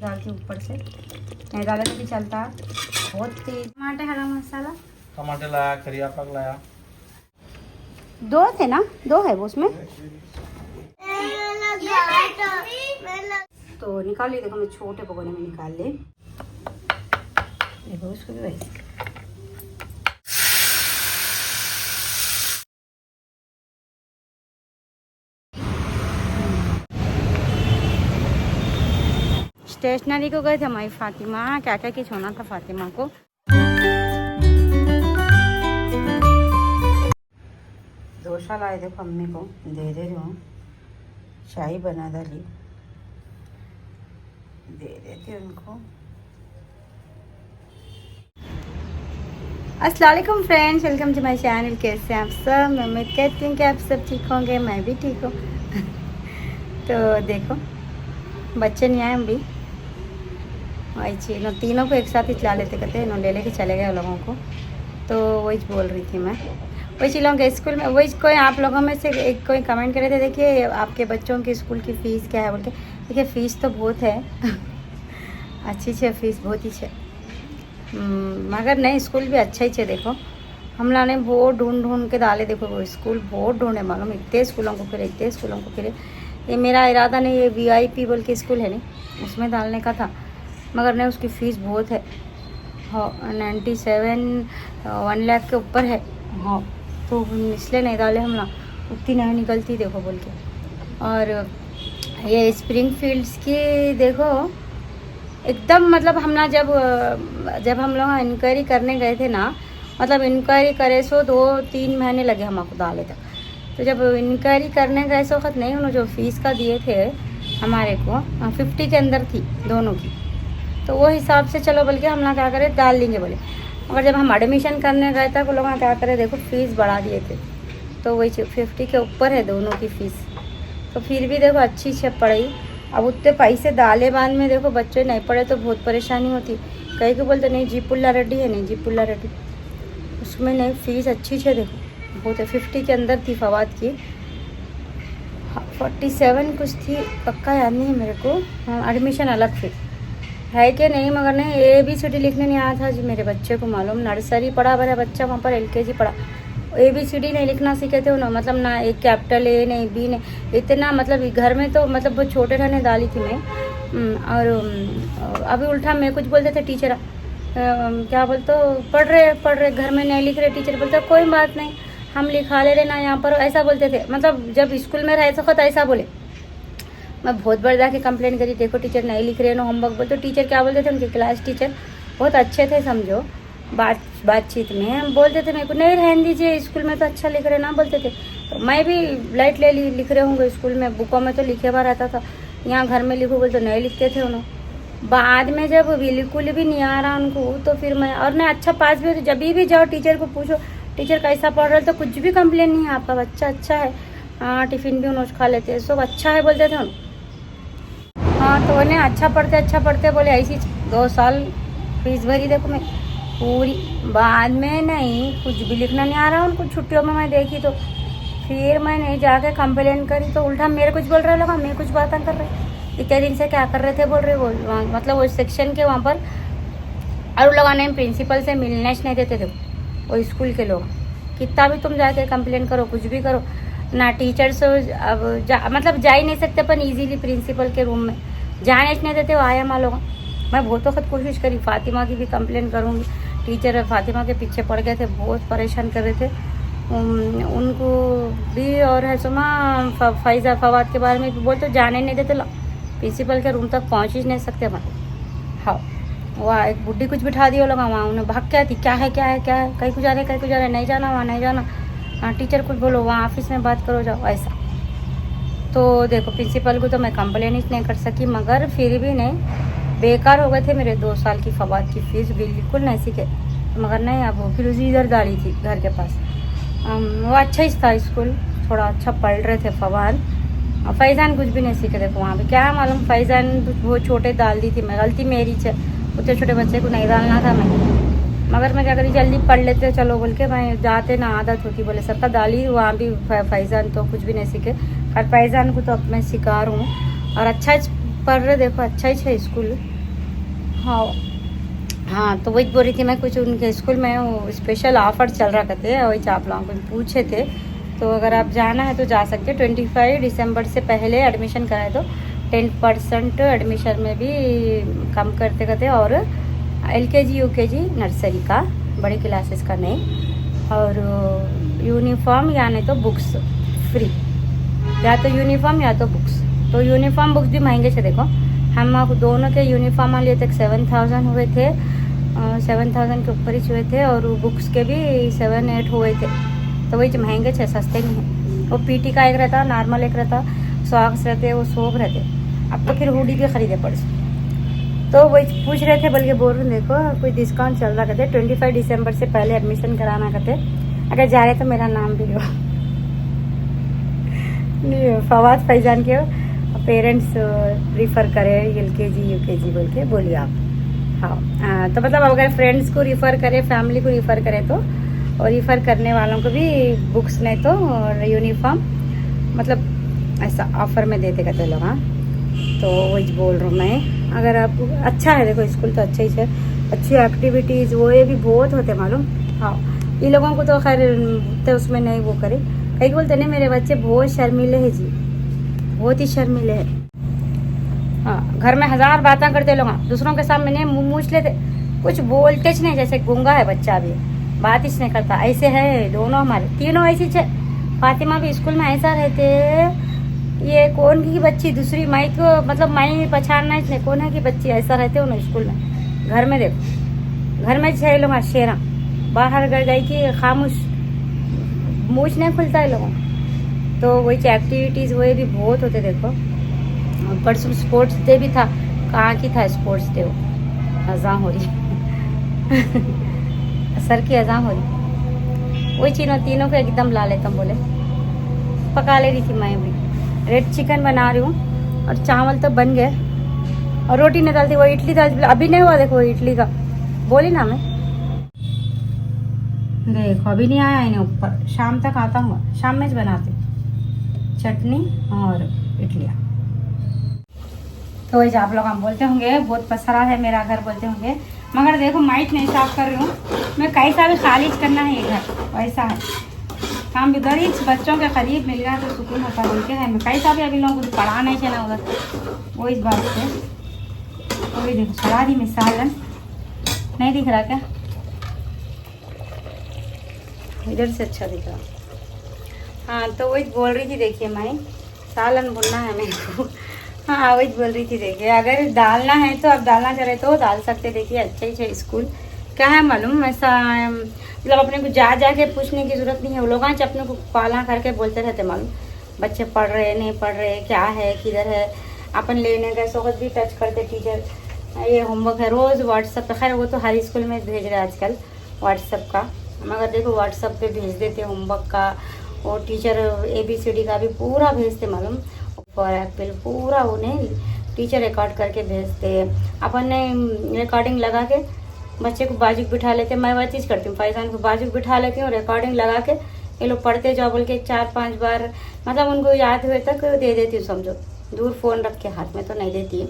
डालती हूँ ऊपर से, नहीं डाले तो भी चलता है। बहुत तेज टमाटर, हरा मसाला, टमाटर लाया, करिया पाक लाया। 2 थे ना, 2 है वो उसमें। तो निकाल ली, देखो मैं छोटे भगोने में निकाल ली। देखो उसको भी वैसे स्टेशनरी को गए थे हमारी फातिमा, क्या क्या कुछ होना था फातिमा को। डोसा लाए थे मम्मी को, दे रही हूँ। चाय बना डाली, दे देते उनको। अस्सलाम वालेकुम friends, welcome to my channel. कैसे हैं आप सब? मैं उम्मीद करती हूँ कि आप सब ठीक होंगे, मैं भी ठीक हूँ। तो देखो बच्चे नहीं आए हम भी, वही चीज़ तीनों को एक साथ ही चला लेते, कहते इन्होंने ले लेके चले गए उन लोगों को। तो वही बोल रही थी मैं, वही चीज़ों के स्कूल में। वही कोई आप लोगों में से एक कोई कमेंट करे थे, देखिए आपके बच्चों की स्कूल की फ़ीस क्या है बोल के। देखिए फ़ीस तो बहुत है अच्छी है फीस, बहुत ही है, मगर नहीं स्कूल भी अच्छा ही है। देखो हम लोगों ने बहुत ढूंढ के डाले, देखो वो स्कूल बहुत ढूंढे, मालूम इतने स्कूलों को फिरे, इतने स्कूलों को फिरे। ये मेरा इरादा नहीं, ये VIP बोल के स्कूल है नहीं, उसमें डालने का था, मगर नहीं उसकी फ़ीस बहुत है। हाँ 97 1 लाख के ऊपर है। हाँ तो इसलिए नहीं डाले हम लोग, उतनी नहीं निकलती देखो बोल के। और ये स्प्रिंग फील्ड्स की देखो एकदम, मतलब हम ना जब हम लोग इंक्वायरी करने गए थे ना, मतलब इंक्वायरी करे सो 2-3 महीने लगे हमको डाले तक। तो जब इंक्वायरी करने गए सो वक्त नहीं, उन्होंने जो फीस का दिए थे हमारे को 50 के अंदर थी दोनों की। तो वो हिसाब से चलो बल्कि हम ना क्या करें डाल लेंगे बोले। मगर जब हम एडमिशन करने गए थे वो लोग क्या करें, देखो फीस बढ़ा दिए थे, तो वही 50 के ऊपर है दोनों की फ़ीस। तो फिर भी देखो अच्छी से पढ़ाई। अब उतने पैसे डाले बाद में देखो बच्चे नहीं पढ़े तो बहुत परेशानी होती। कहीं को बोलते नहीं जीपुल्ला रेड्डी है, नहीं जीपुल्ला रेड्डी, उसमें नहीं फ़ीस अच्छी है देखो बहुत है। 50 के अंदर थी फवाद की, 47 कुछ थी, पक्का याद नहीं है मेरे को। हाँ एडमिशन अलग फिर है कि नहीं, मगर नहीं ABCD लिखने नहीं आया था जी मेरे बच्चे को, मालूम नर्सरी पढ़ा मेरा बच्चा, वहाँ पर LKG पढ़ा, ABCD नहीं लिखना सीखे थे उन्होंने, मतलब ना एक कैपिटल A नहीं B नहीं, इतना मतलब घर में तो मतलब वो छोटे रहने डाली थी मैं। और अभी उल्टा मैं कुछ बोलते थे टीचर, क्या बोलते पढ़ रहे घर में नहीं लिख रहे, टीचर बोलते कोई बात नहीं हम लिखा ले रहे ना यहाँ पर, ऐसा बोलते थे। मतलब जब स्कूल में रहे तो ऐसा बोले। मैं बहुत बार जाके कंप्लेन करी, देखो टीचर नहीं लिख रहे नो होमवर्क बोलते। तो टीचर क्या बोलते थे, उनके क्लास टीचर बहुत अच्छे थे समझो, बातचीत में बोलते थे मेरे को नहीं रहने दीजिए, स्कूल में तो अच्छा लिख रहे ना बोलते थे। तो मैं भी लाइट ले लिख रहे होंगे, स्कूल में बुकों में तो लिखे हुआ रहता था, यहाँ घर में लिखो बोलते नहीं लिखते थे उन्होंने। बाद में जब बिल्कुल भी नहीं आ रहा उनको, तो फिर मैं और नहीं अच्छा पास भी होती, जब भी जाओ टीचर को पूछो टीचर कैसा पढ़ रहे, तो कुछ भी कंप्लेन नहीं है, आपका बच्चा अच्छा है, हाँ टिफ़िन भी उन्होंने खा लेते, सब अच्छा है बोलते थे उन्होंने। हाँ तो उन्हें अच्छा पढ़ते बोले, ऐसी 2 साल फीस भरी देखो मैं पूरी। बाद में नहीं कुछ भी लिखना नहीं आ रहा उनको, छुट्टियों में मैं देखी तो फिर मैं नहीं जाके कंप्लेन करी, तो उल्टा मेरे कुछ बोल रहे लोग, मैं कुछ बातें कर रहे, इतने दिन से क्या कर रहे थे बोल रहे वो, मतलब वो सेक्शन के वहाँ पर। और लोग ने प्रिंसिपल से मिलने नहीं देते थे वो स्कूल के लोग, कितना भी तुम जाके कंप्लेन करो कुछ भी करो ना, टीचर से अब मतलब जा ही नहीं सकते अपन ईजीली प्रिंसिपल के रूम में, जाने नहीं देते वो आया माँ लोग। मैं बहुत वक्त कोशिश करी, फातिमा की भी कंप्लेन करूँगी, टीचर फातिमा के पीछे पड़ गए थे, बहुत परेशान कर रहे थे उनको भी। और है सुमा फैज़ा फवाद के बारे में भी बोलते, जाने नहीं देते, प्रिंसिपल के रूम तक पहुँच ही नहीं सकते अपन। हाँ वहाँ एक बुढ़ी कुछ बिठा दिया लोग, वहाँ उन्हें भाग के आती, क्या है कहीं को जा रहे नहीं जाना, वहाँ नहीं जाना, हाँ टीचर कुछ बोलो वहाँ ऑफिस में बात करो जाओ ऐसा। तो देखो प्रिंसिपल को तो मैं कंप्लेन ही नहीं कर सकी, मगर फिर भी नहीं बेकार हो गए थे मेरे 2 साल की फवाद की फ़ीस, बिल्कुल नहीं सीखे। मगर नहीं अब फिर उसी इधर डाली थी घर के पास, वो अच्छा ही था स्कूल, थोड़ा अच्छा पढ़ रहे थे फवाद। और फैज़ान कुछ भी नहीं सीखे, देखो वहाँ पे क्या मालूम, फैज़ान वो छोटे डाल दी थी मैं, गलती मेरी है, उतने छोटे बच्चे को नहीं डालना था मैं, मगर मैं क्या करी जल्दी पढ़ लेते चलो बोल के मैं जाते ना, आदत होती बोले सबका डाली। वहाँ भी फैज़ान तो कुछ भी नहीं सीखे, हर फैज़ान को तो अब मैं सिखा रहा हूँ, और अच्छा पढ़ रहे देखो अच्छा ही है स्कूल। हाँ हाँ, तो वही बोल रही थी मैं, कुछ उनके स्कूल में वो स्पेशल ऑफर चल रहा करते, वही आप लोगों को पूछे थे। तो अगर आप जाना है तो जा सकते हो। 25 दिसंबर से पहले एडमिशन कराए तो 10% एडमिशन में भी कम करते करते, और LKG UKG नर्सरी का, बड़ी क्लासेस का नहीं। और यूनिफॉर्म या नहीं तो बुक्स फ्री, या तो यूनिफॉर्म या तो बुक्स। तो यूनिफॉर्म बुक्स भी महंगे थे देखो, हम दोनों के यूनिफॉर्म लिए तक 7000 हुए थे, 7000 के ऊपर ही हुए थे, और बुक्स के भी 7-8 हुए थे। तो वही महंगे थे, सस्ते नहीं हैं। वो PT का एक रहता, नॉर्मल एक रहता, सॉक्स रहते, वो सोप रहते। अब तो फिर हुडी के खरीदे पड़। तो वही पूछ रहे थे, बल्कि बोल रहे देखो कोई डिस्काउंट चल रहा करते, 25 दिसंबर से पहले एडमिशन कराना करते। अगर जा रहे तो मेरा नाम भी लो। फवाद फैजान के पेरेंट्स रिफ़र करें LKG UKG बोल के बोलिए आप। हाँ, तो मतलब अगर फ्रेंड्स को रिफ़र करें, फैमिली को रिफ़र करें तो, और रिफ़र करने वालों को भी बुक्स नहीं तो यूनिफॉर्म, मतलब ऐसा ऑफ़र में देते कहते लोग। हाँ, तो वही बोल रहा हूँ मैं। अगर आपको अच्छा है देखो स्कूल तो अच्छा ही है, अच्छी एक्टिविटीज़ वो ये भी बहुत होते मालूम। हाँ, ये लोगों को तो खैर तो उसमें नहीं वो करे, कहीं बोलते नहीं मेरे बच्चे बहुत शर्मीले हैं जी, बहुत ही शर्मीले हैं। हाँ, घर में 1000 बातें करते लोग, दूसरों के सामने नहीं मुँह मूछ लेते, कुछ बोलते नहीं, जैसे गूंगा है बच्चा भी, बात ही नहीं करता। ऐसे है दोनों, हमारे तीनों ऐसी है। फातिमा भी स्कूल में ऐसा रहते, ये कौन की बच्ची दूसरी माई को, मतलब माई पहचानना इसने कौन है कि बच्ची, ऐसा रहते हो ना स्कूल में। घर में देखो, घर में 6 लोग शेरा, बाहर गई कि खामोश, मुँह नहीं खुलता है लोगों। तो वही एक्टिविटीज़ वो भी बहुत होते देखो। परसों स्पोर्ट्स डे भी था, कहाँ की था स्पोर्ट्स डे, वो अज़ां हो रही सर की अज़ां हो रही। वही तीनों को एकदम ला लेता बोले, पका ले रही थी मैं भी। रेड चिकन बना रही हूँ, और चावल तो बन गए, और रोटी नहीं डालती, वो इडली डालती, अभी नहीं हुआ देखो इडली का, बोली ना मैं। देखो अभी नहीं आया इन्हें ऊपर, शाम तक आता हूँ, शाम में बनाती चटनी और इडलियाँ। तो वही आप लोग हम बोलते होंगे बहुत पसरा है मेरा घर बोलते होंगे, मगर देखो माइट नहीं साफ कर रही हूँ मैं, कैसा भी खालिज करना है ये घर, वैसा है काम। उधर ही बच्चों के करीब मिल गया तो सुकून होता बोल के है, मैं कैसा भी अभी लोगों को पढ़ा नहीं चला उधर, वो इस बात से। तो वही देखो चढ़ा दी मैं सालन, नहीं दिख रहा क्या, इधर से अच्छा दिख रहा। हाँ, तो वही बोल रही थी देखिए मैं, सालन भुनना है मेरे को। हाँ, वही बोल रही थी देखिए, अगर डालना है तो आप डालना चाह रहे तो डाल सकते। देखिए अच्छा ही है स्कूल, क्या है मालूम, ऐसा मतलब अपने को जा के पूछने की जरूरत नहीं है। वो लोग आज अपने को पाला करके बोलते रहते मालूम, बच्चे पढ़ रहे नहीं पढ़ रहे, क्या है किधर है, अपन लेने गए सोखत भी टच करते टीचर, ये होमवर्क है रोज़ व्हाट्सअप पे। खैर वो तो हर स्कूल में भेज रहे हैं आजकल व्हाट्सअप का, मगर देखो व्हाट्सअप पे भेज देते होमवर्क का, और टीचर ABCD का भी पूरा भेजते मालूम, फॉर एप्पल पूरा उन्हें टीचर रिकॉर्ड करके भेजते। अपन ने रिकॉर्डिंग लगा के बच्चे को बाजू बिठा लेते, मैं वह चीज़ करती हूँ, फैजान को बाजू बिठा लेती हूँ, रिकॉर्डिंग लगा के ये लोग पढ़ते जाओ बोल के 4-5 बार, मतलब उनको याद हुए तक दे देती हूँ समझो, दूर फ़ोन रख के हाथ में तो नहीं देती।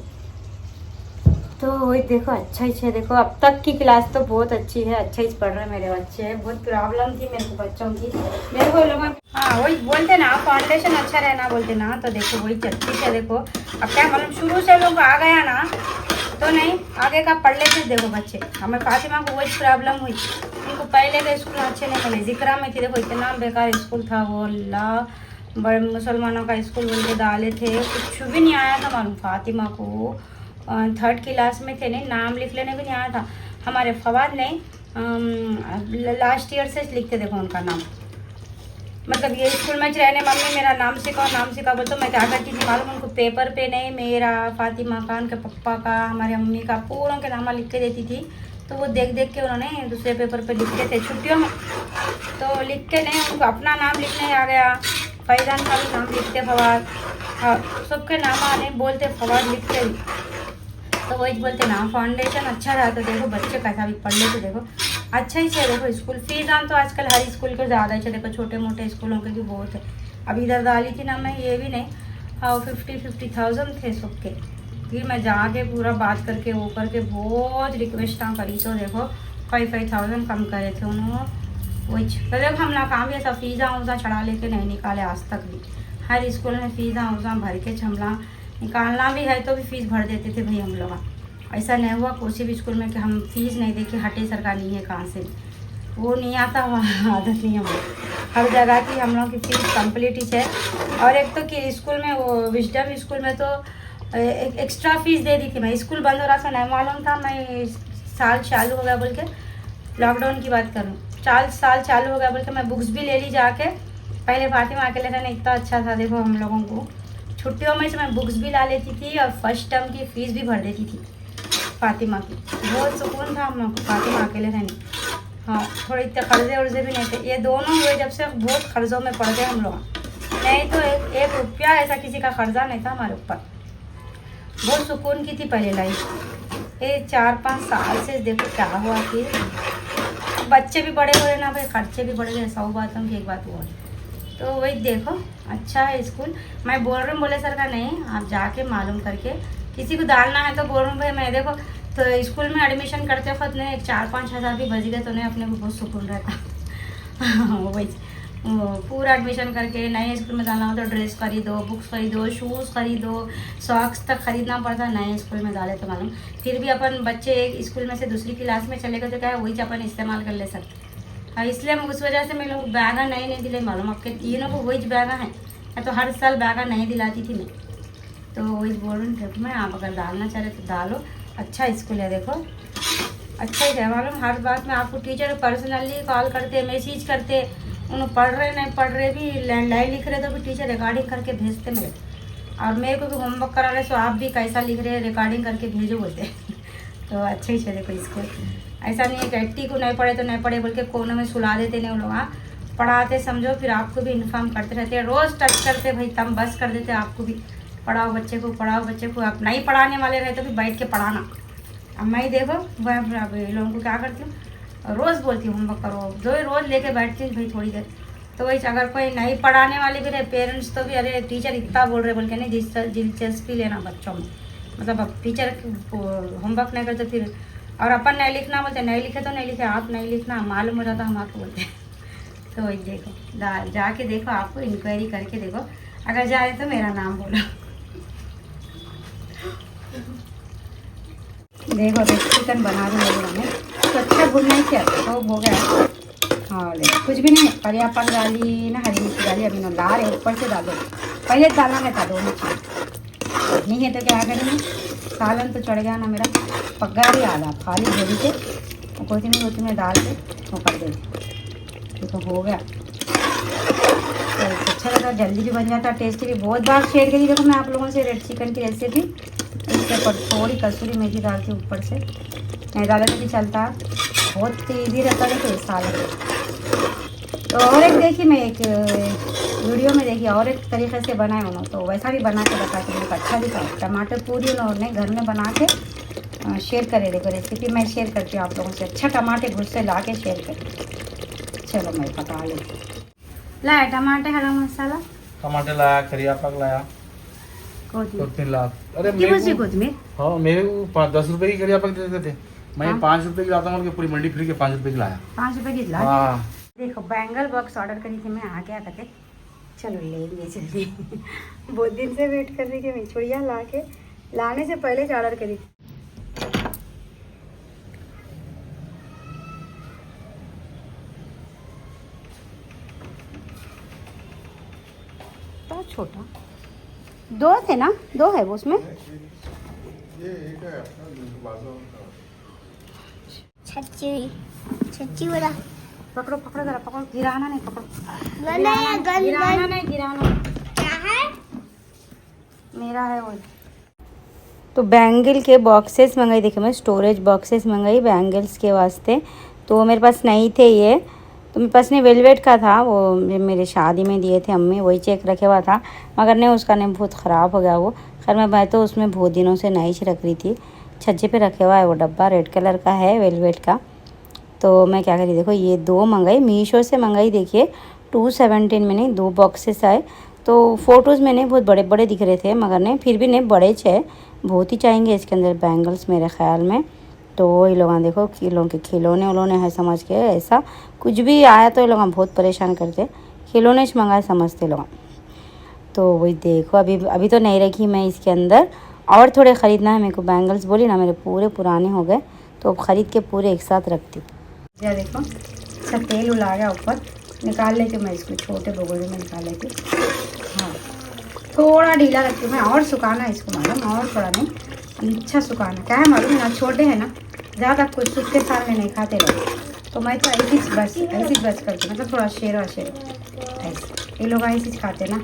तो वही देखो अच्छा ही है। देखो अब तक की क्लास तो बहुत अच्छी है, अच्छा ही पढ़ रहे हैं मेरे बच्चे। बहुत प्रॉब्लम थी मेरे को बच्चों की, देखो लोग हाँ वही बोलते ना फाउंडेशन अच्छा रहना बोलते ना, तो देखो वही चलती है। देखो अब क्या मतलब शुरू से लोग आ गया ना तो नहीं, आगे का पढ़ लेते देखो बच्चे। हमें फातिमा को वही प्रॉब्लम हुई, उनको पहले का स्कूल अच्छे नहीं पढ़े, जिक्रा में थी देखो इतना बेकार स्कूल था वो, अल्लाह बड़े मुसलमानों का स्कूल बोल के डाले थे, कुछ भी नहीं आया था मालूम फातिमा को। 3rd क्लास में थे, नहीं नाम लिख लेने भी नहीं आया था। हमारे फवाद ने लास्ट ईयर से लिखते देखो उनका नाम, मतलब ये स्कूल में रहने मम्मी मेरा नाम सिखाओ बोल, तो मैं क्या करती थी मालूम, उनको पेपर पे नहीं मेरा, फातिमा का, उनके पप्पा का, हमारे मम्मी का पूरों के नाम लिख के देती थी। तो वो देख देख के उन्होंने दूसरे पेपर पे लिखते थे छुट्टियों में, तो लिख के नहीं उनको अपना नाम लिखने आ गया, फैजान का भी नाम लिखते फवाद, सबके नाम आने बोलते फवाद लिखते। तो वही बोलते ना फाउंडेशन अच्छा रहा तो देखो बच्चे कैसा भी पढ़ लेते देखो अच्छा ही है। देखो स्कूल फीस दाम तो आजकल हर स्कूल के ज़्यादा ही है, देखो छोटे मोटे स्कूलों के भी बहुत है। अभी इधर डाली थी ना मैं, ये भी नहीं, हाँ 50,000 थे सबके, फिर मैं जाके पूरा बात करके वो करके बहुत रिक्वेस्ट करी तो देखो 5,000 कम करे थे उन्होंने। वही मतलब हम नाकाम भी ऐसा फीसा उसा चढ़ा लेके नहीं निकाले आज तक भी। हर स्कूल में फीसा उसा भर के छमला निकालना भी है तो भी फीस भर देते थे भाई हम लोग। ऐसा नहीं हुआ किसी भी स्कूल में कि हम फीस नहीं दे के हटे सरकार नहीं है कहाँ से, वो नहीं आता, वहाँ आदत नहीं है। हर जगह की हम लोग की फीस कंप्लीट ही है। और एक तो कि स्कूल में वो विजडम स्कूल में तो एक एक्स्ट्रा फीस दे दी थी। मैं स्कूल बंद हो रहा था नहीं मालूम था, मैं साल चालू हो गया बोल के, लॉकडाउन की बात करूँ, साल चालू हो गया बोल के मैं बुक्स भी ले ली जाके। पहले फातिमा अकेले रहना इतना अच्छा था देखो हम लोगों को, छुट्टियों में से मैं बुक्स भी ला लेती थी और फर्स्ट टर्म की फ़ीस भी भर देती थी फातिमा की। बहुत सुकून था हम लोग को फातिमा अकेले रहने। हाँ, थोड़े इतने कर्जे वर्जे भी नहीं थे। ये दोनों हुए जब से बहुत कर्जों में पड़ गए हम लोग, नहीं तो एक रुपया ऐसा किसी का कर्जा नहीं था हमारे ऊपर। बहुत सुकून की थी पहले लाइफ। ये 4-5 साल से देखो क्या हुआ कि बच्चे भी बड़े हुए ना भाई, खर्चे भी बढ़ गए। 100 बातों की एक बात हुआ तो वही देखो अच्छा है स्कूल। मैं बोल रही हूँ बोले सर का नहीं, आप जाके मालूम करके किसी को डालना है तो बोल रहा हूँ भाई। मैं देखो तो स्कूल में एडमिशन करते वक्त नहीं 4-5 हज़ार भी बच गए तो नहीं अपने को बहुत सुकून रहता। वही पूरा एडमिशन करके नए स्कूल में डालना हो तो ड्रेस खरीदो, बुक्स खरीदो, शूज़ खरीदो, सॉक्स तक खरीदना पड़ता नए स्कूल में डाले तो मालूम। फिर भी अपन बच्चे एक स्कूल में से दूसरी क्लास में चले गए तो क्या है वही अपन इस्तेमाल कर ले सकते। इसलिए उस वजह से मैं लोग बैगा नहीं दिले मालूम। आपके तीनों को वही बैगा है, मैं तो हर साल बैगा नहीं दिलाती थी मैं। तो वही बोल रही हूँ मैं, आप अगर डालना चाह रहे तो डालो, अच्छा स्कूल है देखो, अच्छा ही है मालूम। हर बात में आपको टीचर पर्सनली कॉल करते, मैसेज करते, उन्हें पढ़ रहे नहीं पढ़ रहे भी लैंडलाइन लिख रहे तो भी टीचर रिकॉर्डिंग करके भेजते मेरे। और मेरे को भी होमवर्क करा रहे तो आप भी कैसा लिख रहे हैं रिकॉर्डिंग करके भेजो बोलते। तो अच्छा ही है देखो स्कूल। ऐसा नहीं है कि 80 को नहीं पढ़े तो नहीं पढ़े बोल के कोने में सुला देते नहीं लोग। हाँ, पढ़ाते समझो, फिर आपको भी इन्फॉर्म करते रहते हैं, रोज़ टच करते भाई, तम बस कर देते आपको भी, पढ़ाओ बच्चे को, पढ़ाओ बच्चे को। आप नहीं पढ़ाने वाले रहे तो भी बैठ के पढ़ाना। अब मैं ही देखो वह लोगों को क्या करती हूँ, रोज़ बोलती हूँ होमवर्क करो, जो रोज़ लेके बैठती हूँ भाई थोड़ी देर। तो वही अगर कोई नहीं पढ़ाने वाले भी रहे पेरेंट्स तो भी अरे टीचर इतना बोल रहे बोल के नहीं दिलचस्पी लेना बच्चों में। मतलब अब टीचर होमवर्क नहीं करते फिर, और अपन नहीं लिखना बोलते, नहीं लिखे तो नहीं लिखे, आप नहीं लिखना मालूम हो जाता हम आपको बोलते हैं। तो वही देखो जाके देखो, आपको इंक्वायरी करके देखो, अगर जा रहे तो मेरा नाम बोलो। देखो चिकन बना दी मैंने तो अच्छा भूनना ही क्या तो हो गया। हाँ ले कुछ भी नहीं, परियापन डाली ना, हरी मिर्ची डाली, अभी ना ला रहे ऊपर से डालो, पहले डालना नहीं था दोनों चीज़ नहीं है तो क्या करेंगे। सालन तो चढ़ गया ना मेरा, पक गया भी आधा, खाली भेजी थे कोथिमीर में डाल के वो कर देते तो हो गया। तो अच्छा लगा, जल्दी भी बन जाता, टेस्टी भी। बहुत बार शेयर करी देखो मैं आप लोगों से रेड चिकन की रेसिपी। इसके ऊपर थोड़ी कसूरी मेथी डालती हूँ ऊपर से, नहीं डाले तो भी चलता, बहुत ईजी रहता है तो सालन। तो और एक देखिए मैं एक वीडियो में देखिए और एक तरीके से बनाए उन्होंने, तो वैसा भी बना के बताती हूँ, अच्छा दिखा। टमाटर पूरी उन्होंने घर में बना के शेयर करे देखो रेसिपी, मैं शेयर करती हूँ आप लोगों से। अच्छा टमाटर घुस से ला के शेयर करती। चलो मैं पका लेती। लाया टमाटर, हरा मसाला, टमाटर लाया, करिया पाक लाया, कोथिमीर लाख। अरे कोथिमीर। हाँ, मेरे को 10 रुपए की करिया पाक देते थे, मैं 5 रुपए की लाता हूँ, पूरी मंडी फिर के 5 रुपए की लाया। 5 रुपए की ला। हाँ देखो बैंगल बॉक्स ऑर्डर करी थी मैं, आ गया करके, चलो लेंगे जल्दी। बहुत दिन से वेट कर रही थी मैं, चुड़िया ला के लाने से पहले से ऑर्डर करी थी। तो छोटा 2 थे ना, 2 है वो उसमें। छच्ची वाला पकड़ो पकड़ो जरा, पकड़ो, गिराना नहीं, पकड़ो, गिराना नहीं, गिराना क्या है मेरा है वो। तो बैंगल के बॉक्सेस मंगाई, देखिए मैं स्टोरेज बॉक्सेस मंगाई बैंगल्स के वास्ते। तो मेरे पास नहीं थे ये, तो मेरे पास नहीं वेलवेट का था, वो मेरे शादी में दिए थे अम्मी, वही चेक रखे हुआ था, मगर नहीं उसका नहीं बहुत ख़राब हो गया वो। खैर मैं तो उसमें बहुत दिनों से नहीं रख रही थी, छज्जे पे रखे हुआ है वो डब्बा, रेड कलर का है वेलवेट का। तो मैं क्या करी देखो, ये 2 मंगाई, मीशो से मंगाई, देखिए 217 में नहीं 2 बॉक्सेस आए, तो फ़ोटोज़ में नहीं बहुत बड़े बड़े दिख रहे थे, मगर नहीं फिर भी नहीं बड़े छे, बहुत ही चाहेंगे इसके अंदर बैंगल्स मेरे ख्याल में। तो ये लोग देखो कि लोगों के खिलौने उलौने है समझ के, ऐसा कुछ भी आया तो ये लोग बहुत परेशान करते, खिलौने से मंगाए समझते लोग। तो वही देखो अभी तो नहीं रखी मैं इसके अंदर, और थोड़े ख़रीदना है मेरे को बैंगल्स, बोली ना मेरे पूरे पुराने हो गए, तो अब ख़रीद के पूरे एक साथ रखती हूँ। यह देखो अच्छा तेल उला गया ऊपर, निकाल लेती हूँ मैं इसको, छोटे भगोने में निकाल लेती हूँ। हाँ थोड़ा ढीला रखती हूँ मैं, और सुखाना है इसको मालूम, और थोड़ा नहीं अच्छा सुखाना, क्या है मालूम ना, छोटे हैं ना ज़्यादा कुछ सूखते साल में नहीं खाते लोग, तो मैं तो ऐसी बस करती हूँ, मतलब थोड़ा शेर ऐसे ये लोग ऐसी खाते ना,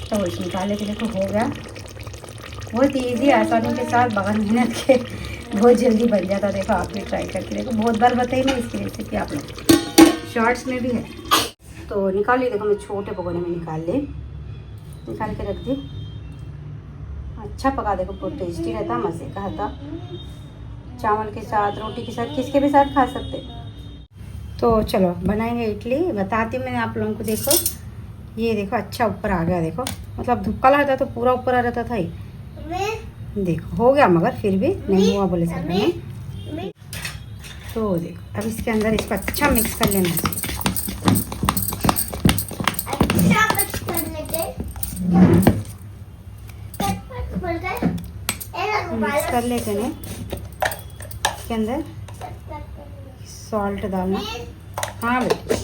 तो इस निकाल लेते। देखो हो गया, बहुत ईजी आसानी के साथ बगैर मेहनत के बहुत जल्दी बन जाता। देखो आप भी ट्राई करके देखो, बहुत बार बताई ना इसकी रेसिपी आप लोग, शॉर्ट्स में भी है। तो निकाल ली, देखो मैं छोटे भगोने में निकाल के रख दी। अच्छा पका, देखो बहुत टेस्टी रहता, मज़े का था, चावल के साथ रोटी के साथ किसके भी साथ खा सकते। तो चलो बनाएंगे इडली, बताती हूँ मैं आप लोगों को। देखो ये देखो अच्छा ऊपर आ गया, देखो मतलब धुक्का लगा था तो पूरा ऊपर आ रहता था ही, देखो हो गया, मगर फिर भी नहीं हुआ बोले सर ने। तो देखो अब इसके अंदर इसको अच्छा मिक्स कर लेना है, मिक्स कर लेते हैं। इसके अंदर सॉल्ट डालना, हाँ बेटा।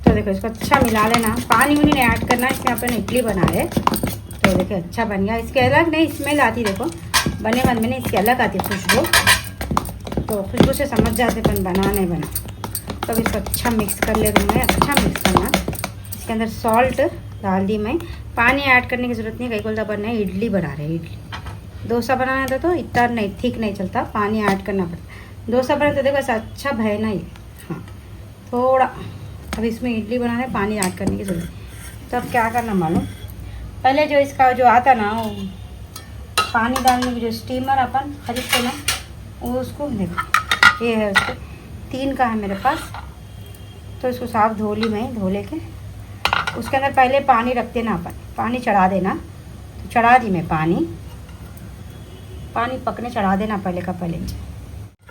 तो देखो इसको अच्छा मिला लेना, पानी उनी नहीं ऐड करना, इसमें अपन इडली बना रहे। तो देखो अच्छा बन गया, इसके अलग नहीं स्मेल आती, देखो बने बाद में नहीं इसकी अलग आती खुशबू, तो खुशबू से समझ जाते अपन बना नहीं बना। तो अब इसको अच्छा मिक्स कर ले दूँ मैं, अच्छा मिक्स करना। इसके अंदर सॉल्ट डाल दी मैं, पानी ऐड करने की ज़रूरत नहीं, कई बोलता बना है इडली बना रहे, इडली डोसा बनाना था तो इतना नहीं ठीक नहीं चलता, पानी ऐड करना पड़ता। डोसा बनाते देखो ऐसा अच्छा भयना ही, हाँ थोड़ा। अब इसमें इडली बनाने पानी ऐड करने की ज़रूरत। तो अब क्या करना मालूम, पहले जो इसका जो आता ना वो पानी डालने की जो स्टीमर अपन खरीदते ना, वो उसको देखो ये है, उसको 3 का है मेरे पास। तो इसको साफ धो ली मैं, धो लेके उसके अंदर पहले पानी रखते ना अपन, पानी चढ़ा देना। तो चढ़ा दी मैं पानी पकने चढ़ा देना पहले का पहले।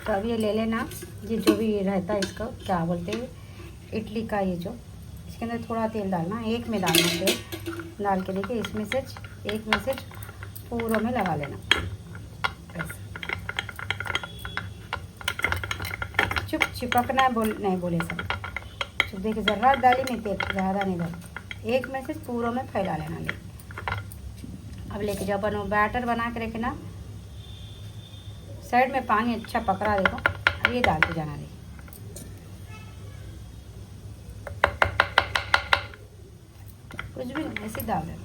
तो अब ये ले लेना, ये जो भी रहता है इसका क्या बोलते हैं इडली का, ये जो इसके अंदर थोड़ा तेल डालना, एक में डालना तेल डाल के, देखिए इसमें से एक में से पूरों में लगा लेना, चुप चिपकना नहीं बोले सब, चुप देखिए ज़रा डाली नहीं तेल, ज़्यादा नहीं डाली, एक में से पूरों में फैला लेना। अब लेके जब अपन बैटर बना के रखे ना, साइड में पानी अच्छा पकड़ा, देखो अब ये डालते जाना, देखिए कुछ भी नहीं ऐसे डाल देना।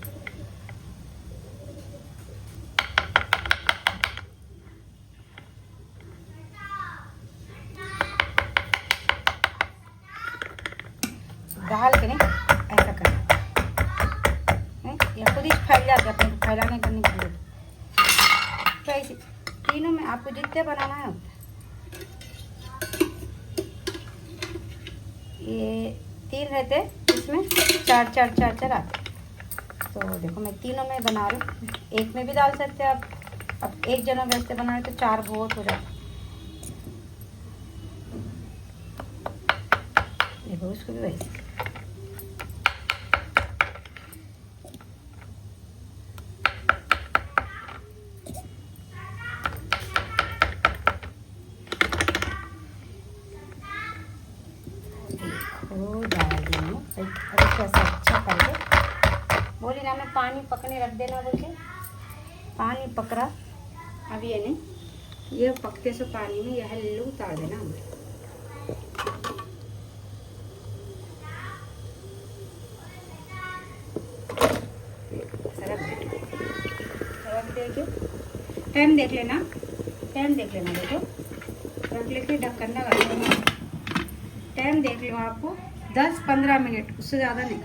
डाल के नहीं ऐसा करना, या खुद ही फैल जाता है, अपने फैलाने करने के लिए। तो ऐसे तीनों में आपको जितने बनाना है, ये 3 रहते, इसमें 4 आते। तो देखो मैं तीनों में बना रही हूँ, एक में भी डाल सकते हैं आप। अब एक जनों वैसे बना रहे तो 4 बहुत हो जाते। देखो उसको भी वैसे डाल देना, कैसा अच्छा करके बोली ना मैं पानी पकने रख देना बोल के, पानी पकड़ा। अब ये नहीं, ये पकते से पानी में यह लू उतार देना, रख देके टाइम देख लेना, देखो रख लेके ढक्कन लगा देना, टाइम देख लो आपको 10-15 मिनट, उससे ज़्यादा नहीं।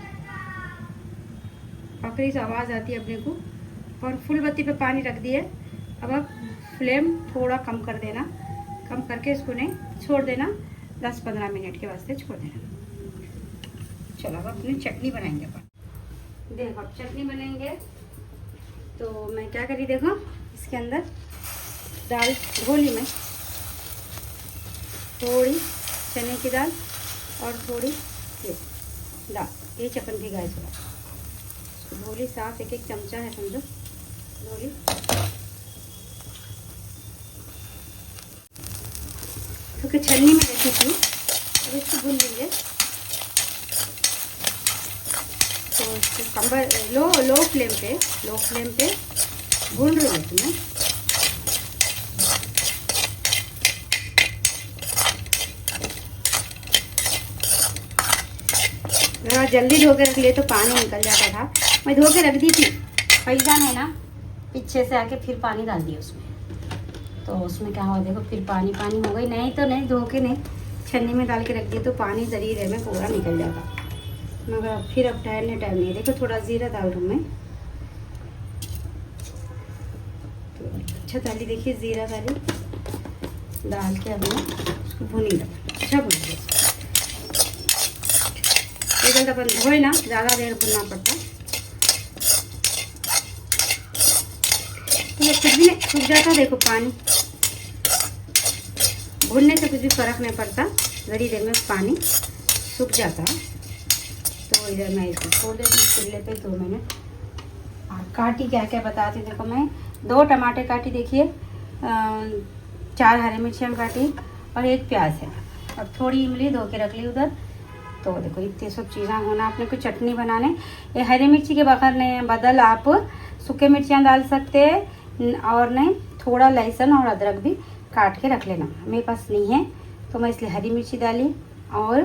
पकड़ी से आवाज़ आती है अपने को, और फुल बत्ती पे पानी रख दिए। अब आप फ्लेम थोड़ा कम कर देना, कम करके इसको नहीं छोड़ देना, 10-15 मिनट के वास्ते छोड़ देना। चलो अब अपनी चटनी बनाएंगे अपन। देखो अब चटनी बनाएंगे तो मैं क्या करी, देखो इसके अंदर दाल धो ली मैं, थोड़ी चने की दाल और थोड़ी ये दाल, ये चपन की गाय थोड़ा धोली साफ, एक चमचा है समझो धोली। क्योंकि छन्नी में रखी थी, अब इसको भून लेंगे। तो इसको कम्बर लो फ्लेम पे भून रही हूँ मैं। थोड़ा जल्दी धो के रख लिए तो पानी निकल जाता था, मैं धो के रख दी थी, पैसा है ना पीछे से आके फिर पानी डाल दिया उसमें, तो उसमें क्या हुआ देखो फिर पानी हो गई। नहीं तो नहीं धो के नहीं छन्नी में डाल के रख दिए तो पानी जरीरे में पूरा निकल जाता, मगर फिर अब टाइम नहीं। देखो थोड़ा जीरा डाल दूँ मैं, तो अच्छा डाली, देखिए जीरा डाल के अब मैं उसको भूनी अच्छा भून दिया। एक अपन धोए ना ज़्यादा देर भुनना पड़ता, तो कुछ भी नहीं सूख जाता। देखो पानी भूनने से कुछ भी फर्क नहीं पड़ता, जरी देर में पानी सूख जाता। तो इधर मैं इसको छोड़ देती हूँ चूल्हे पे 2 मिनट। और काटी क्या क्या बताती हूँ, देखो मैं 2 टमाटर काटी, देखिए 4 हरी मिर्चियाँ काटी और 1 प्याज है, और थोड़ी इमली धो के रख ली उधर। तो देखो इतनी सब चीज़ें होना अपने को चटनी बनाने। ये हरी मिर्ची के बदल आप सूखे मिर्चियाँ डाल सकते हैं, और नहीं थोड़ा लहसुन और अदरक भी काट के रख लेना। मेरे पास नहीं है तो मैं इसलिए हरी मिर्ची डाली और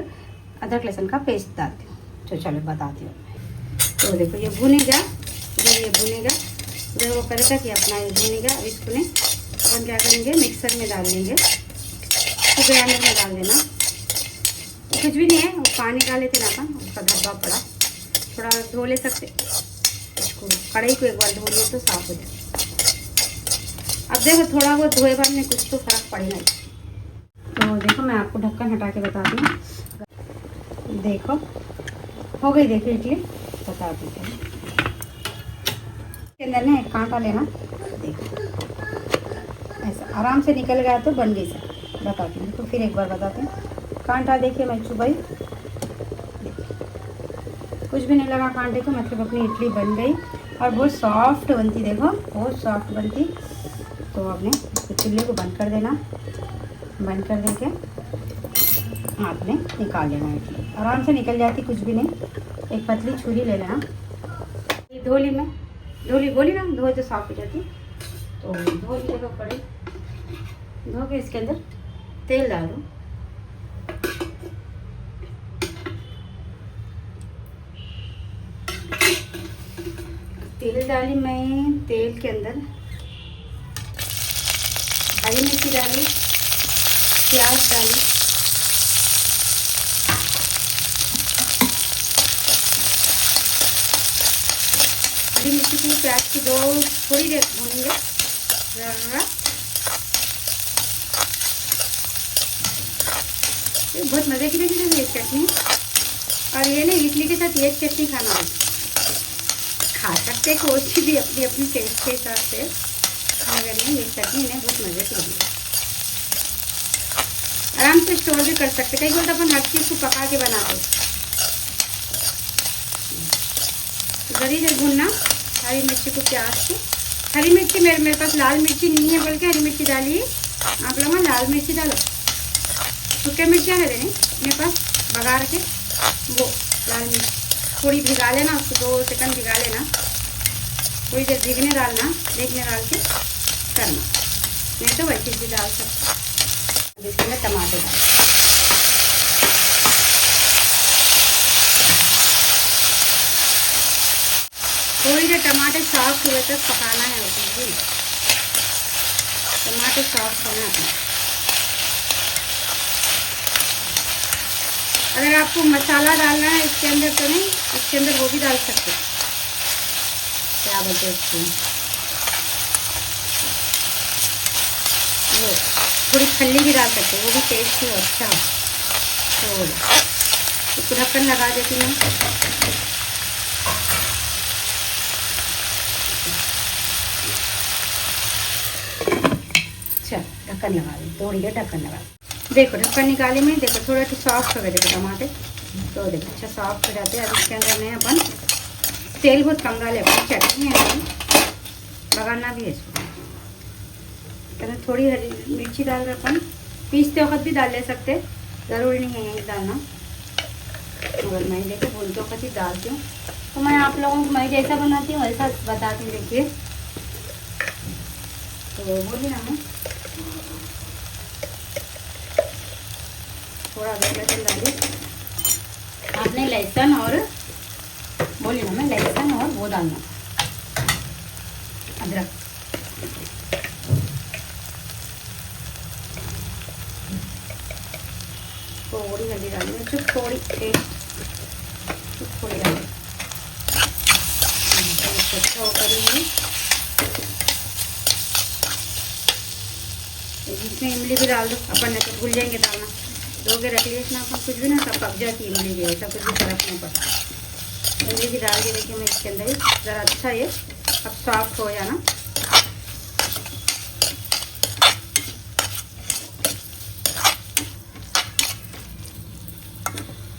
अदरक लहसुन का पेस्ट डालती हूँ। तो चलो बताती हूँ। तो देखो ये भुनेगा, जब ये भुनेगा जब वो करेगा कि अपना ये भुनेगा, अब इसको नहीं अपन क्या करेंगे मिक्सर में डाल देंगे, तो ग्राइंडर में डाल देना। कुछ भी नहीं है, वो पानी डाले थे ना अपन, उसका धब्बा पड़ा, थोड़ा धो ले सकते इसको, कढ़ाई को एक बार धो लिए तो साफ हो जाए। अब देखो थोड़ा बहुत धोए बाद में कुछ तो फर्क पड़ेगा। तो देखो मैं आपको ढक्कन हटा के बताती हूँ। देखो हो गई, देखो इडली बताती हूँ। इसके अंदर ना एक कांटा लेना, देखो ऐसा आराम से निकल गया तो बन गई सर, बताती हूँ। तो फिर एक बार बताती हूँ, कांटा देखिए मैं चुबाई, कुछ भी नहीं लगा कांटे को, मतलब अपनी इडली बन गई और बहुत सॉफ्ट बनती, देखो बहुत सॉफ्ट बनती। तो आपने इसको चूल्हे को बंद कर देना, बंद कर देके आपने निकाल लेना इडली, आराम से निकल जाती, कुछ भी नहीं। एक पतली छुरी ले लेना, ये धोली में बोली ना, धो तो साफ हो जाती। तो धो ली देखो कड़े, धो के इसके अंदर तेल डाल दो, तेल डाली मैं, तेल के अंदर हरी मिर्ची डाली, प्याज डाली, हरी मिर्ची की प्याज की थोड़ी देर भूनेंगे जरा। बहुत मज़े की लगी ये चटनी, और ये नहीं इडली के साथ ये चटनी खाना हो खा सकते, कोई भी अपनी अपनी टेस्ट के हिसाब से, मगर नहीं ये चटनी ने बहुत मज़े की लगी। आराम से स्टोर भी कर सकते, कई बार अपन हर चीज़ को पका के बनाते। जरी देर भूनना हरी मिर्ची को, प्याज को। हरी मिर्ची मेरे पास लाल मिर्ची नहीं है, बल्कि हरी मिर्ची डाली है, आप लोग लाल मिर्ची डालो। सूखे मिर्चियाँ है नहीं मेरे पास, बघार के वो लाल मिर्च थोड़ी भिगा लेना, उसको 2 सेकंड भिगा लेना, थोड़ी देर भीगने डालना, देखने डाल के करना, नहीं तो वैसे भी डाल सकते। इसके अंदर टमाटर डाल, थोड़ी देर टमाटर सॉफ्ट हुए तक पकाना है उसको, टमाटर सॉफ्ट होना अपना। अगर आपको मसाला डालना है इसके अंदर तो नहीं, इसके अंदर वो भी डाल सकते, क्या बोलते हैं उसको, वो थोड़ी खल्ली भी डाल सकते, वो भी टेस्ट ही अच्छा हो। तो इसको ढक्कन लगा देती हूँ। चल ढक्कन लगा दी, थोड़ी देर ढक्कन लगा दी। देखो ढक्कन निकाली मैं, देखो थोड़ा सॉफ्ट हो गए देखो टमाटर, तो देखो अच्छा सॉफ्ट हो जाते हैं। अब इसके अंदर में अपन तेल बहुत कम डाले, अपन चटनी है लगाना भी है इसको। तो थोड़ी हरी मिर्ची डाल कर अपन पीसते वक्त भी डाल ले सकते, ज़रूरी नहीं है यही डालना, मगर मैं देखो भूनते वक्त ही डालती हूँ। तो मैं आप लोगों को मैं जैसा बनाती हूँ वैसा बताती हूँ। देखिए तो बोली ना मैं थोड़ा लहसुन डाली, आपने लहसुन और बोली ना मैं लहसुन और वो डालना अदरक। थोड़ी हल्दी डाली मैं, चुप थोड़ी डाली, अच्छा वो करेंगे। इसमें इमली भी डाल दो, अपन नहीं तो भूल जाएंगे डालना, धो के रख लिए ना अपन कुछ भी ना, सब पक जाती है इमली भी, ऐसा कुछ भी फर्क नहीं पड़ता। इमली भी डाल के देखिए मैं इसके अंदर ही ज़रा अच्छा ये अब सॉफ्ट हो जाना।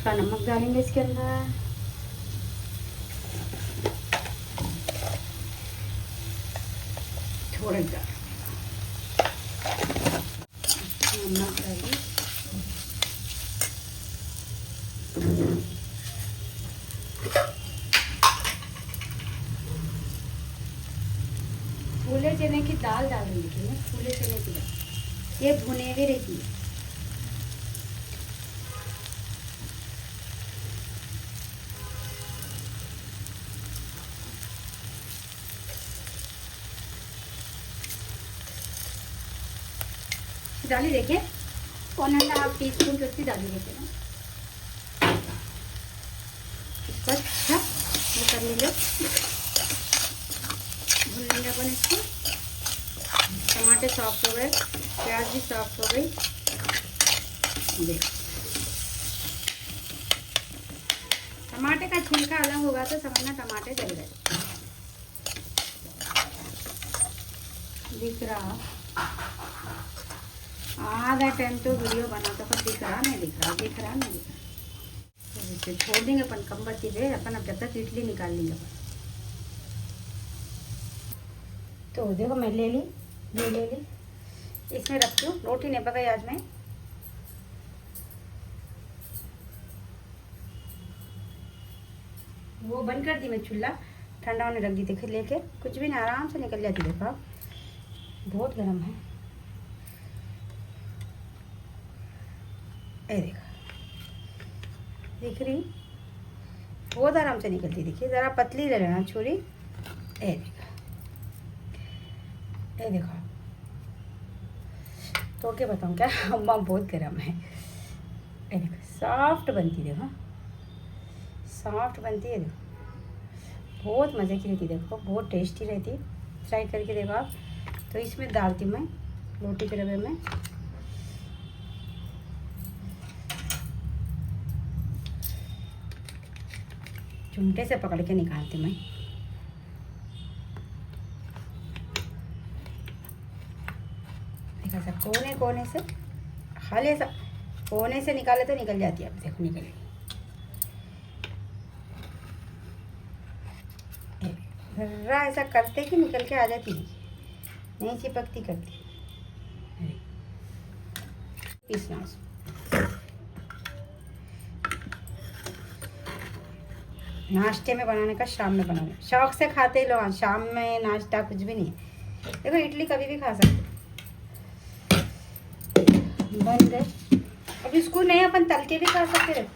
थोड़ा नमक डालेंगे इसके अंदर, थोड़ा नमक डालिए, फूले चने की दाल डाल रही है, फूले चने की दाल ये भुने हुए रहती है। डाली देखिए 1.5 टीस्पून की डाली देखिए ना, इसको अच्छा वो कर लेंगे, भून लेंगे अपन इसको। टमाटर सॉफ्ट हो गए, प्याज भी सॉफ्ट हो गई। देख टमाटर का छिलका अलग होगा तो समझना टमाटर जल गए। दिख रहा आधा टाइम तो वीडियो बनाता पर दिख रहा नहीं तो छोड़ देंगे अपन कम बत्ती पे। अपन अब जब तक इडली निकाल लेंगे अपन। तो देखो मैं ले ली, इसमें रखती हूँ। रोटी नहीं पकाई आज मैं, वो बंद कर दी मैं, चूल्हा ठंडा होने रख दी थी, लेके कुछ भी नहीं आराम से निकल जाती। देखो बहुत गर्म है, ये देखो दिख रही, बहुत आराम से निकलती। देखिए ज़रा पतली ले लेना छुरी, ये देखो तो क्या बताऊँ क्या अम्मा बहुत गर्म है। ये देखो सॉफ्ट बनती, देखो सॉफ्ट बनती है, देखो बहुत मज़े की रहती, देखो बहुत टेस्टी रहती। ट्राई करके देखो आप। तो इसमें डालती हूँ मैं रोटी के रवे में, चुमटे से पकड़ के निकालती मैं। देखा सब कोने से खाली ऐसा कोने से निकाले तो निकल जाती है। अब देखो निकल गई, जरा ऐसा करते कि निकल के आ जाती है, नहीं चिपकती करती। पीसना नाश्ते में बनाने का, शाम में बनाने शौक से खाते लोग, शाम में नाश्ता कुछ भी नहीं। देखो इडली कभी भी खा सकते। बन गए। अब इसको नहीं अपन तल के भी खा सकते हैं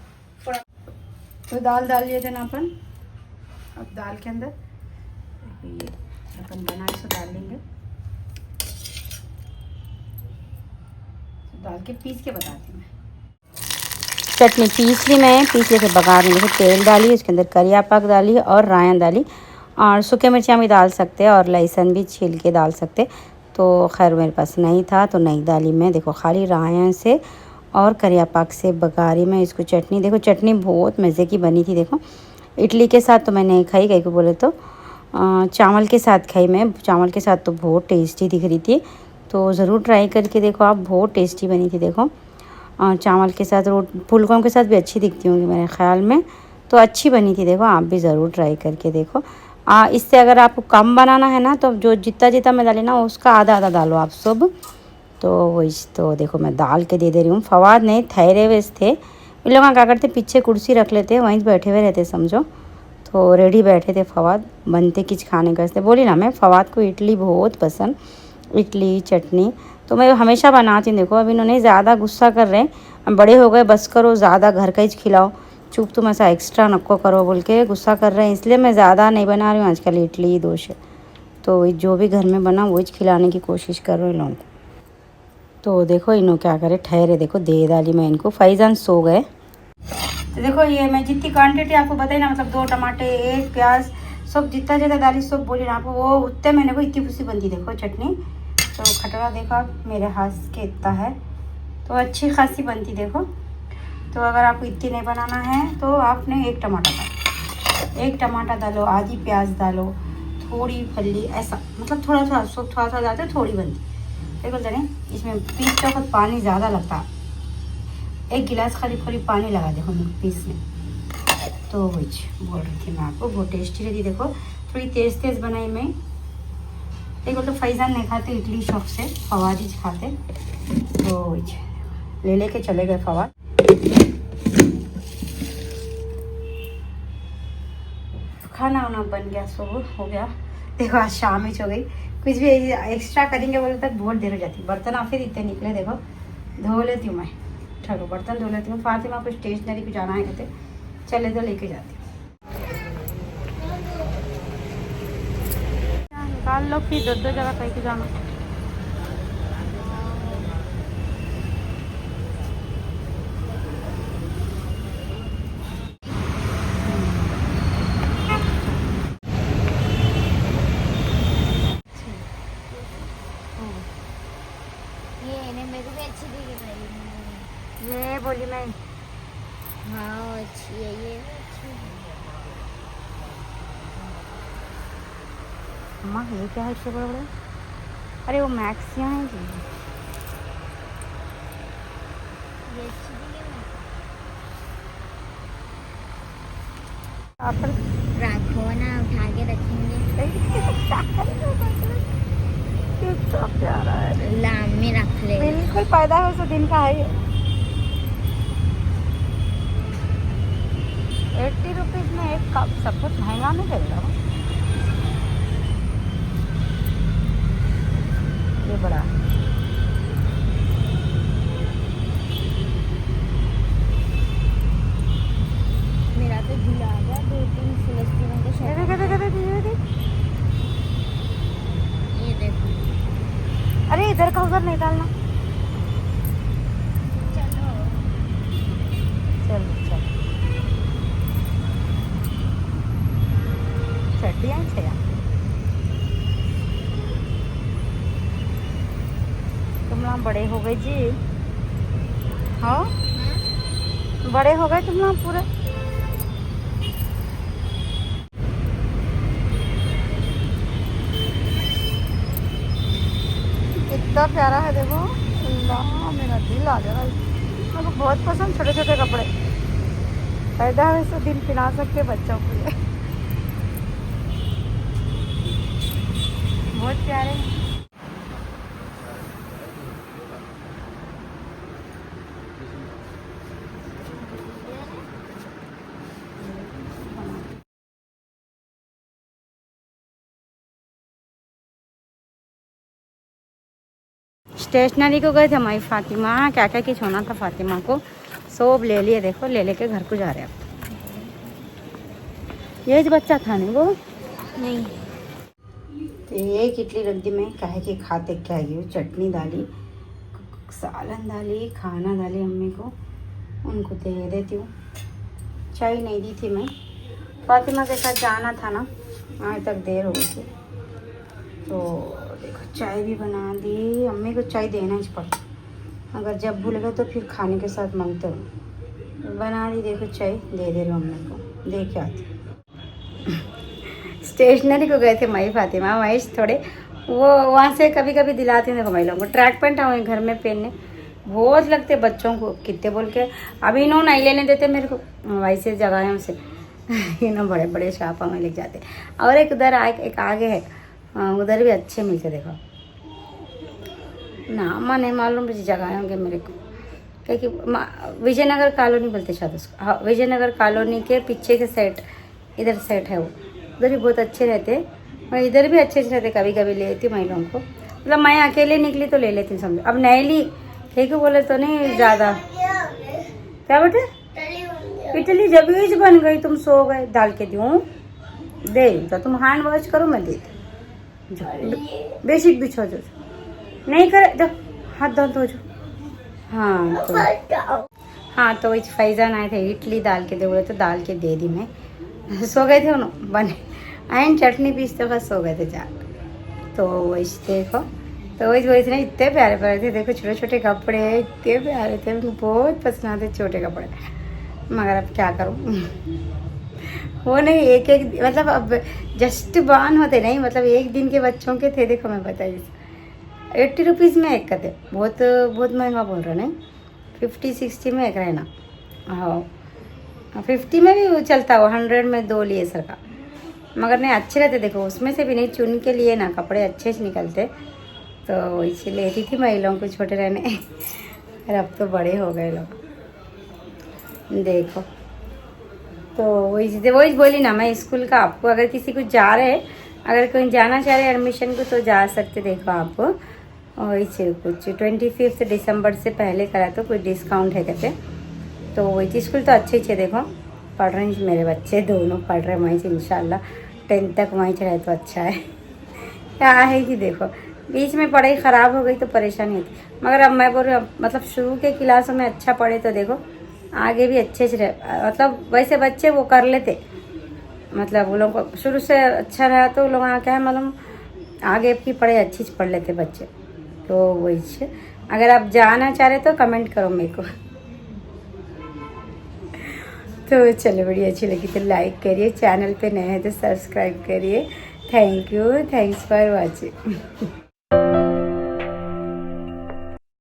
थोड़ा। तो दाल डाल लिए थे ना अपन, अब दाल के अंदर ये अपन बना इसको डाल लेंगे। तो डाल के पीस के बताती हूँ मैं। चटनी पीस ली मैं, पीस के बघार में जैसे तेल डाली, उसके अंदर करिया पाक डाली और रायन डाली, और सूखे मिर्चियाँ भी डाल सकते हैं और लहसुन भी छील के डाल सकते। तो खैर मेरे पास नहीं था तो नहीं डाली मैं। देखो खाली रायन से और करिया पाक से बघारी में इसको चटनी। देखो चटनी बहुत मज़े की बनी थी। देखो इडली के साथ तो मैं नहीं खाई, कहीं को बोले तो चावल के साथ खाई मैं। चावल के साथ तो बहुत टेस्टी दिख रही थी, तो ज़रूर ट्राई करके देखो आप, बहुत टेस्टी बनी थी। देखो चावल के साथ, फुलकों के साथ भी अच्छी दिखती होंगी मेरे ख्याल में, तो अच्छी बनी थी। देखो आप भी ज़रूर ट्राई करके देखो। इससे अगर आपको कम बनाना है ना, तो जो जितना जितना मैं डाली ना उसका आधा आधा डालो आप सब। तो वही तो देखो मैं डाल के दे रही हूँ। फवाद नहीं, ठहरे हुए थे इन लोग, क्या करते पीछे कुर्सी रख लेते, वहीं बैठे हुए रहते समझो। तो रेडी बैठे थे फवाद, बनते किच खाने का। इसलिए बोली ना मैं, फवाद को इडली बहुत पसंद, इडली चटनी तो मैं हमेशा बनाती हूँ। देखो अब इन्होंने ज़्यादा गुस्सा कर रहे हैं, हम बड़े हो गए, बस करो, ज़्यादा घर का ही खिलाओ, चुप तुम ऐसा एक्स्ट्रा नको करो बोल के गुस्सा कर रहे हैं। इसलिए मैं ज़्यादा नहीं बना रही हूँ आजकल इडली डोसे, तो जो भी घर में बना वही खिलाने की कोशिश कर रही हूँ लोगों को। तो देखो इन्हों क्या करे, ठहरे, देखो दे डाली मैं इनको। फैजान सो गए। तो देखो ये मैं जितनी क्वांटिटी आपको बताई ना, मतलब 2 टमाटर 1 प्याज सब जितना ज़्यादा डाली सब बोली ना आपको, वो उतने मैंने को इतनी खुशी बनती। देखो चटनी तो खटरा देखो आप, मेरे हाथ के इतना है तो अच्छी खासी बनती। देखो तो अगर आपको इतनी नहीं बनाना है तो आपने 1 टमाटर डालो, 1 टमाटर डालो, आधी प्याज डालो, थोड़ी फली, ऐसा मतलब थोड़ा थोड़ा सब थोड़ा थोड़ा डालते थोड़ी बनती। देखो जने इसमें पीस का पानी ज़्यादा लगता, 1 गिलास खाली पानी लगा देखो पीस में। तो वही बोल रही थी मैं आपको, बहुत टेस्टी रहती। देखो थोड़ी तेज़ तेज़ बनाई मैं। देखो तो फैजान नहीं खाते इडली शौक से, फवाद ही खाते, तो वही ले के चले गए फवाद। खाना वाना बन गया, सब हो गया। देखो आज शाम ही हो गई, कुछ भी एक्स्ट्रा करेंगे बोले तक बहुत देर हो जाती। बर्तन फिर इतने निकले, देखो धो लेती हूँ मैं, ठहरो बर्तन धो लेती हूँ। फातिमा को स्टेशनरी को जाना है कहते, चले तो लेके जाती हूँ। निकाल लो फिर 2 जगह कहीं को जाना। मेरे को भी अच्छी लगी भाई। ये बोली मैं, हाँ अच्छी है ये भी अच्छी है। अम्मा ये क्या है इतने बड़े बड़े? अरे वो मैक्सियाँ हैं जी। ये अच्छी लगी मेरे आप को। रखो ना, उठा के रखेंगे। कितना प्यारा है, लाम में रख ले। बिल्कुल पैदा है उस दिन का है ये। 80 रुपीज़ में एक कप, सब कुछ महंगा नहीं दे रहा। ये बड़ा मेरा तो झूला आ गया, 2-3 फिलिस्तीनों के शर्ट। ये देखो, अरे इधर का उधर नहीं डालना। चलो चल चल चड्डियाँ छे तुम लोग बड़े हो गए जी। हाँ बड़े हो गए तुम लोग पूरे। कितना प्यारा है देखो, अल्लाह मेरा दिल आ जा रहा है। मेरे को बहुत पसंद छोटे छोटे कपड़े, पैदा हुए से दिन पहना सकते बच्चों को ये बहुत प्यारे हैं। स्टेशनरी को गए थे हमारी फातिमा, क्या क्या कुछ होना था फातिमा को, सब ले लिए। देखो ले लेके घर को जा रहे हैं अब। ये जो बच्चा था नहीं वो नहीं, तो एक इडली रख दी मैं, काहे की खाते क्या है, चटनी डाली, सालन डाली, खाना डाली अम्मी को, उनको दे देती हूँ। चाय नहीं दी थी मैं, फातिमा के साथ जाना था ना, आज तक देर हो गई थी, तो देखो चाय भी बना दी। अम्मी को चाय देना ही पड़ता, अगर जब भूलेगा तो फिर खाने के साथ मांगते हो। बना दी देखो चाय, दे दे लो मम्मी को, दे के आती। स्टेशनरी को गए थे मई फातिमा महेश थोड़े, वो वहाँ से कभी कभी दिलाते हैं देखो महिलाओं को। ट्रैक पैंट आए घर में पहनने बहुत लगते बच्चों को, कितने बोल के अभी इन्होंने नहीं लेने देते मेरे को, वैसे जगहों से इन्होंने बड़े बड़े शॉपों में लेके जाते। और एक उधर एक आगे है, उधर भी अच्छे मिलते देखो, नाम नहीं मालूम जगह होंगे मेरे को, क्योंकि विजयनगर कॉलोनी बोलते शायद उसको। हाँ, विजयनगर कॉलोनी के पीछे के साइड, इधर साइड है वो, उधर भी बहुत अच्छे रहते। मैं इधर भी अच्छे से रहते, कभी कभी ले लेती महिलाओं को, मतलब मैं अकेले निकली तो ले लेती हूँ समझो। अब नहीं ली ठीक है बोले तो नहीं ज़्यादा। क्या बेटे? इडली जब ही बन गई, तुम सो गए, डाल के दूँ दे तो तुम हैंड वॉश करो, मैं दे बेसिक बिछो जो नहीं करे जब हाथ धो जो। हाँ तो वही फैजान आए थे, इडली डाल के दे बोले तो डाल के दे दी मैं। सो गए थे उन्होंने, बने आयन चटनी पीसते बस सो गए थे जा। तो वही देखो, तो वही थे इतने प्यारे प्यारे थे देखो, छोटे छोटे कपड़े इतने प्यारे थे, उनको बहुत पसंद आते छोटे कपड़े। मगर अब क्या करूँ वो नहीं एक मतलब अब जस्ट बान होते नहीं, मतलब एक दिन के बच्चों के थे देखो। मैं बताइए 80 रुपीज़ में एक का थे, बहुत बहुत महंगा बोल रहे नहीं, 50-60 में एक रहना। हाँ 50 में भी चलता हो, 100 में 2 लिए सर का, मगर नहीं अच्छे रहते देखो, उसमें से भी नहीं चुन के लिए ना कपड़े अच्छे से निकलते। तो इसी लेती थी महिलाओं को छोटे रहने और अब तो बड़े हो गए लोग देखो। तो वही बोली ना मैं स्कूल का, आपको अगर किसी को जा रहे, अगर कोई जाना चाह रहे एडमिशन को तो जा सकते देखो आप। वही कुछ 25 दिसंबर से पहले करा तो कोई डिस्काउंट है कहते। तो वही स्कूल तो अच्छे ही देखो, पढ़ रहे हैं मेरे बच्चे, दोनों पढ़ रहे वहीं से इंशाल्लाह 10th तक वहीं से रहे तो अच्छा है। क्या है कि देखो बीच में पढ़ाई ख़राब हो गई तो परेशानी होती, मगर अब मैं बोल रही हूँ मतलब शुरू के क्लासों में अच्छा पढ़े तो देखो आगे भी अच्छे से रहे। मतलब वैसे बच्चे वो कर लेते, मतलब वो लोग को शुरू से अच्छा रहा तो लोग क्या है मालूम आगे की पढ़ाई अच्छी से पढ़ लेते बच्चे। तो वही अगर आप जाना चाह रहे तो कमेंट करो मेरे को। तो चलो वीडियो अच्छी लगी तो लाइक करिए, चैनल पे नए हैं तो सब्सक्राइब करिए। Thank you, thanks for watching.